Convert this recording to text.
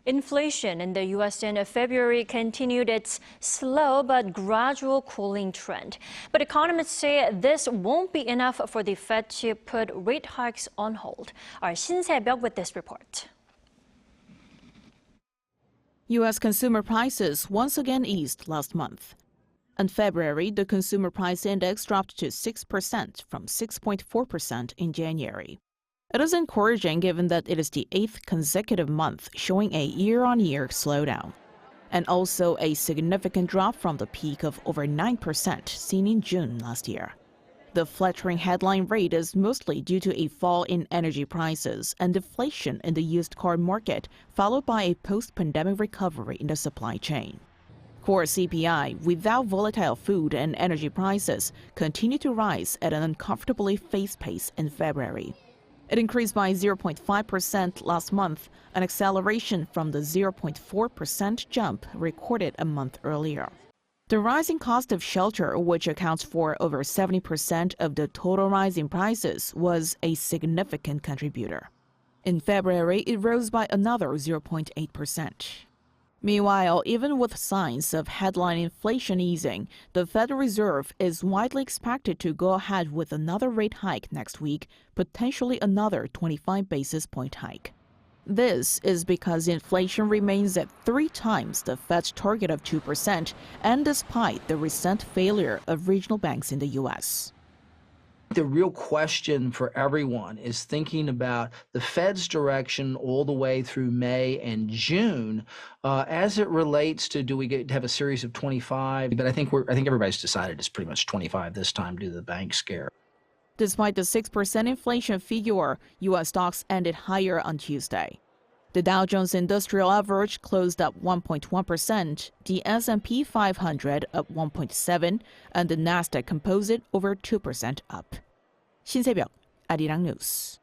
Inflation in the U.S. in February continued its slow but gradual cooling trend. But economists say this won't be enough for the Fed to put rate hikes on hold. Our Shin Se-byuck with this report. U.S. consumer prices once again eased last month. In February, the consumer price index dropped to 6% from 6.4% in January. It is encouraging given that it is the 8th consecutive month showing a year-on-year slowdown, and also a significant drop from the peak of over 9% seen in June last year. The flattering headline rate is mostly due to a fall in energy prices and deflation in the used car market, followed by a post-pandemic recovery in the supply chain. Core CPI, without volatile food and energy prices, continued to rise at an uncomfortably fast pace in February. It increased by 0.5% last month, an acceleration from the 0.4% jump recorded a month earlier. The rising cost of shelter, which accounts for over 70% of the total rise in prices, was a significant contributor. In February, it rose by another 0.8%. Meanwhile, even with signs of headline inflation easing, the Federal Reserve is widely expected to go ahead with another rate hike next week, potentially another 25 basis point hike. This is because inflation remains at 3 times the Fed's target of 2%, and despite the recent failure of regional banks in the U.S. The real question for everyone is thinking about the Fed's direction all the way through May and June as it relates to, do we have a series of 25? But I think everybody's decided it's pretty much 25 this time due to the bank scare. Despite the 6% inflation figure, U.S. stocks ended higher on Tuesday. The Dow Jones Industrial Average closed up 1.1%, the S&P 500 up 1.7%, and the Nasdaq Composite over 2% up. Shin Se-byuck, 아리랑뉴스.